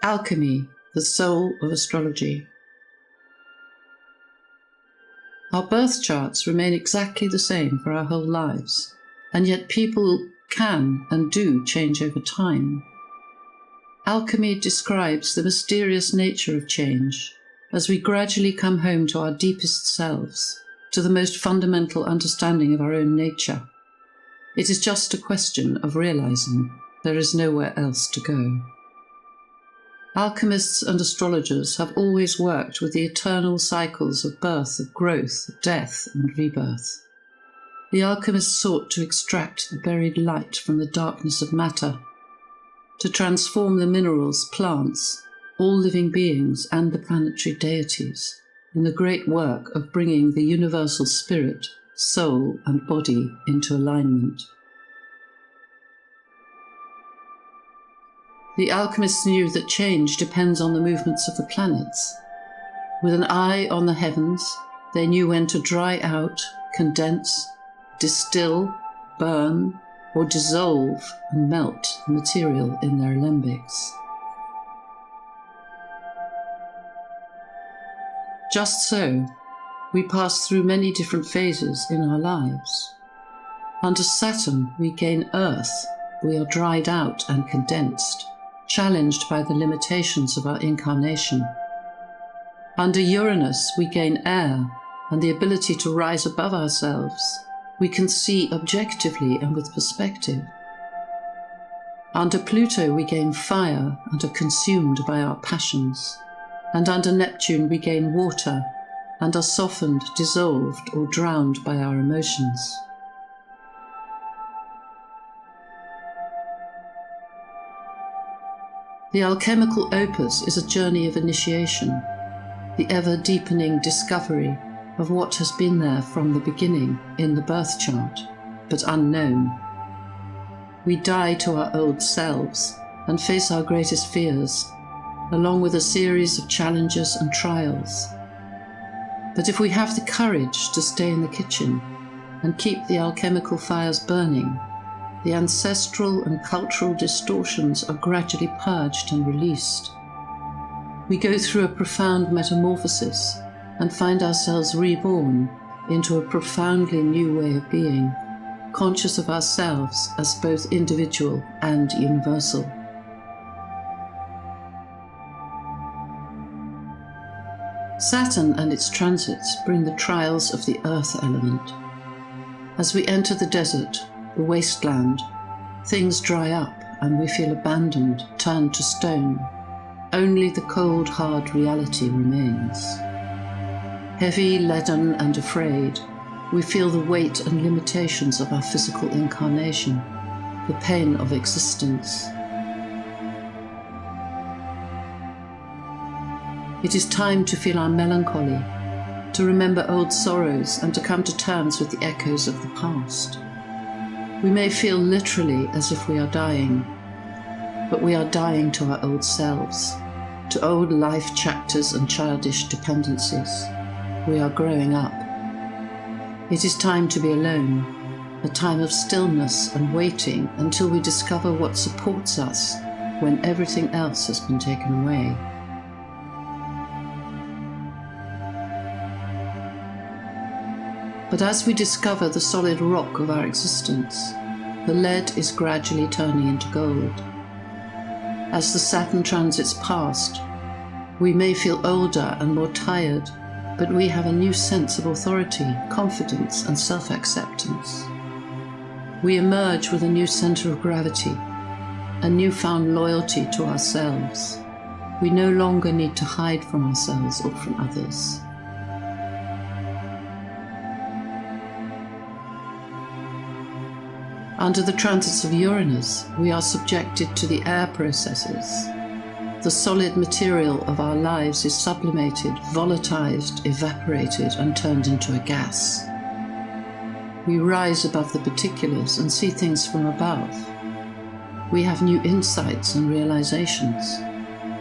Alchemy, the soul of astrology. Our birth charts remain exactly the same for our whole lives, and yet people can and do change over time. Alchemy describes the mysterious nature of change as we gradually come home to our deepest selves, to the most fundamental understanding of our own nature. It is just a question of realizing there is nowhere else to go. Alchemists and astrologers have always worked with the eternal cycles of birth, of growth, of death, and rebirth. The alchemists sought to extract the buried light from the darkness of matter, to transform the minerals, plants, all living beings, and the planetary deities in the great work of bringing the universal spirit, soul, and body into alignment. The alchemists knew that change depends on the movements of the planets. With an eye on the heavens, they knew when to dry out, condense, distill, burn, or dissolve and melt the material in their alembics. Just so, we pass through many different phases in our lives. Under Saturn, we gain earth. We are dried out and condensed, challenged by the limitations of our incarnation. Under Uranus, we gain air and the ability to rise above ourselves. We can see objectively and with perspective. Under Pluto, we gain fire and are consumed by our passions. And under Neptune, we gain water and are softened, dissolved, or drowned by our emotions. The alchemical opus is a journey of initiation, the ever-deepening discovery of what has been there from the beginning in the birth chart, but unknown. We die to our old selves and face our greatest fears, along with a series of challenges and trials. But if we have the courage to stay in the kitchen and keep the alchemical fires burning, the ancestral and cultural distortions are gradually purged and released. We go through a profound metamorphosis and find ourselves reborn into a profoundly new way of being, conscious of ourselves as both individual and universal. Saturn and its transits bring the trials of the earth element. As we enter the desert, the wasteland, things dry up and we feel abandoned, turned to stone. Only the cold, hard reality remains. Heavy, leaden, and afraid, we feel the weight and limitations of our physical incarnation, the pain of existence. It is time to feel our melancholy, to remember old sorrows and to come to terms with the echoes of the past. We may feel literally as if we are dying, but we are dying to our old selves, to old life chapters and childish dependencies. We are growing up. It is time to be alone, a time of stillness and waiting until we discover what supports us when everything else has been taken away. But as we discover the solid rock of our existence, the lead is gradually turning into gold. As the Saturn transits past, we may feel older and more tired, but we have a new sense of authority, confidence, and self-acceptance. We emerge with a new center of gravity, a newfound loyalty to ourselves. We no longer need to hide from ourselves or from others. Under the transits of Uranus, we are subjected to the air processes. The solid material of our lives is sublimated, volatilized, evaporated, and turned into a gas. We rise above the particulars and see things from above. We have new insights and realizations,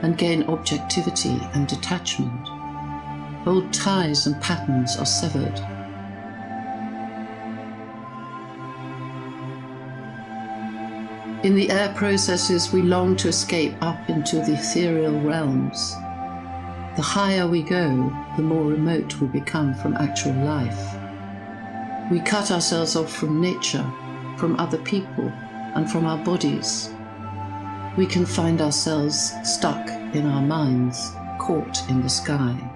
and gain objectivity and detachment. Old ties and patterns are severed. In the air processes, we long to escape up into the ethereal realms. The higher we go, the more remote we become from actual life. We cut ourselves off from nature, from other people, and from our bodies. We can find ourselves stuck in our minds, caught in the sky.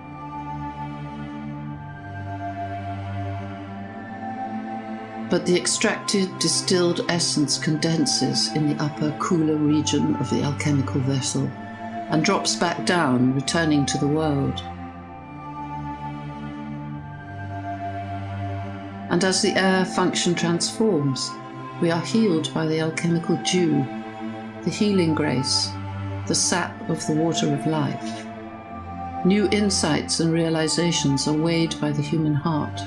But the extracted, distilled essence condenses in the upper, cooler region of the alchemical vessel and drops back down, returning to the world. And as the air function transforms, we are healed by the alchemical dew, the healing grace, the sap of the water of life. New insights and realizations are weighed by the human heart,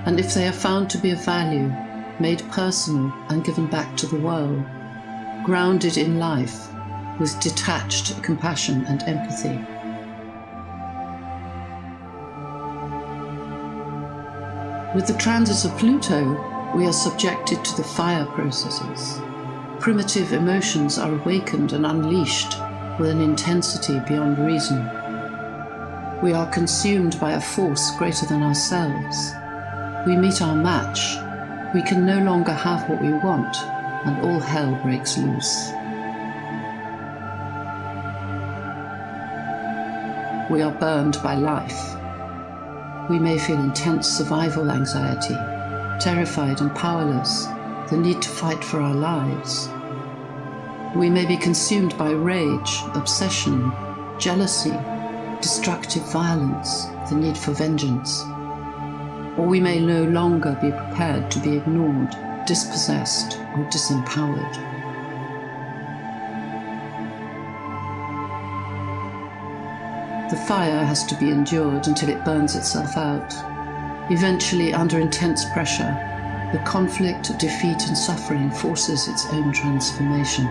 and if they are found to be of value, made personal and given back to the world, grounded in life, with detached compassion and empathy. With the transits of Pluto, we are subjected to the fire processes. Primitive emotions are awakened and unleashed with an intensity beyond reason. We are consumed by a force greater than ourselves. We meet our match. We can no longer have what we want, and all hell breaks loose. We are burned by life. We may feel intense survival anxiety, terrified and powerless, the need to fight for our lives. We may be consumed by rage, obsession, jealousy, destructive violence, the need for vengeance. Or we may no longer be prepared to be ignored, dispossessed, or disempowered. The fire has to be endured until it burns itself out. Eventually, under intense pressure, the conflict, defeat, and suffering forces its own transformation.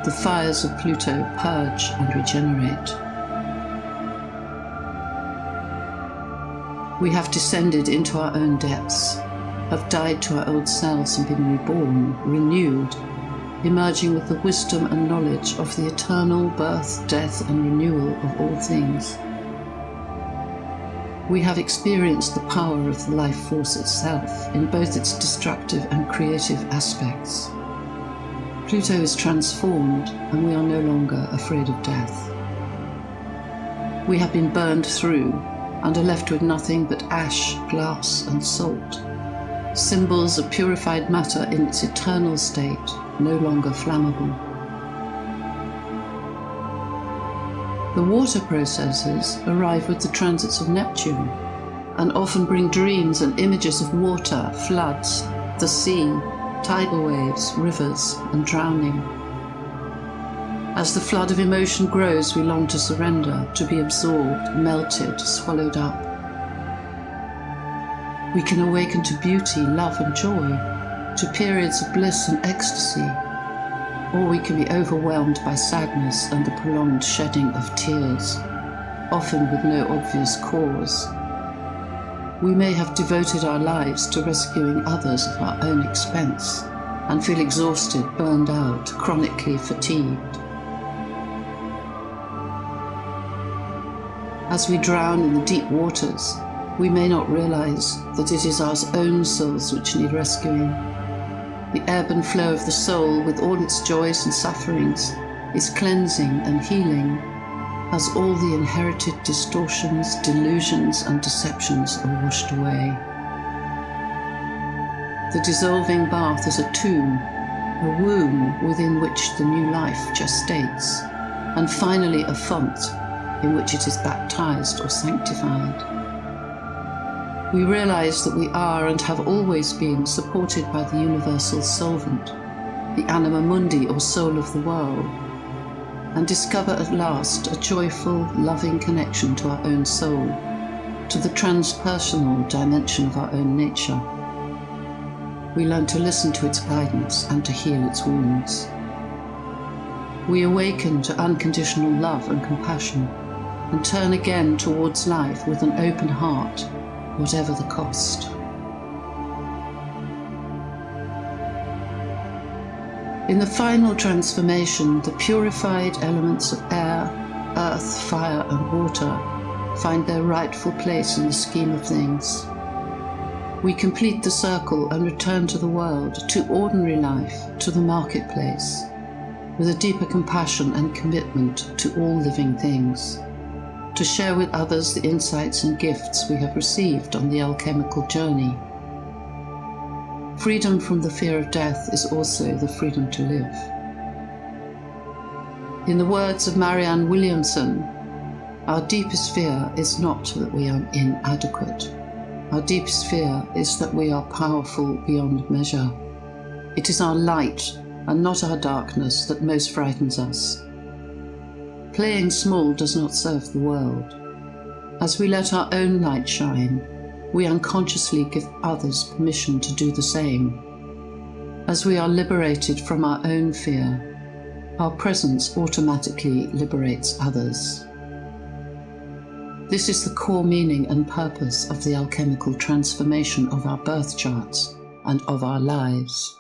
The fires of Pluto purge and regenerate. We have descended into our own depths, have died to our old selves and been reborn, renewed, emerging with the wisdom and knowledge of the eternal birth, death, and renewal of all things. We have experienced the power of the life force itself in both its destructive and creative aspects. Pluto is transformed, and we are no longer afraid of death. We have been burned through and are left with nothing but ash, glass, and salt, symbols of purified matter in its eternal state, no longer flammable. The water processes arrive with the transits of Neptune and often bring dreams and images of water, floods, the sea, tidal waves, rivers, and drowning. As the flood of emotion grows, we long to surrender, to be absorbed, melted, swallowed up. We can awaken to beauty, love, and joy, to periods of bliss and ecstasy, or we can be overwhelmed by sadness and the prolonged shedding of tears, often with no obvious cause. We may have devoted our lives to rescuing others at our own expense and feel exhausted, burned out, chronically fatigued. As we drown in the deep waters, we may not realize that it is our own souls which need rescuing. The ebb and flow of the soul, with all its joys and sufferings, is cleansing and healing, as all the inherited distortions, delusions, and deceptions are washed away. The dissolving bath is a tomb, a womb within which the new life gestates, and finally a font in which it is baptized or sanctified. We realize that we are and have always been supported by the universal solvent, the anima mundi, or soul of the world, and discover at last a joyful, loving connection to our own soul, to the transpersonal dimension of our own nature. We learn to listen to its guidance and to heal its wounds. We awaken to unconditional love and compassion, and turn again towards life with an open heart, whatever the cost. In the final transformation, the purified elements of air, earth, fire, and water find their rightful place in the scheme of things. We complete the circle and return to the world, to ordinary life, to the marketplace, with a deeper compassion and commitment to all living things, to share with others the insights and gifts we have received on the alchemical journey. Freedom from the fear of death is also the freedom to live. In the words of Marianne Williamson, our deepest fear is not that we are inadequate. Our deepest fear is that we are powerful beyond measure. It is our light and not our darkness that most frightens us. Playing small does not serve the world. As we let our own light shine, we unconsciously give others permission to do the same. As we are liberated from our own fear, our presence automatically liberates others. This is the core meaning and purpose of the alchemical transformation of our birth charts and of our lives.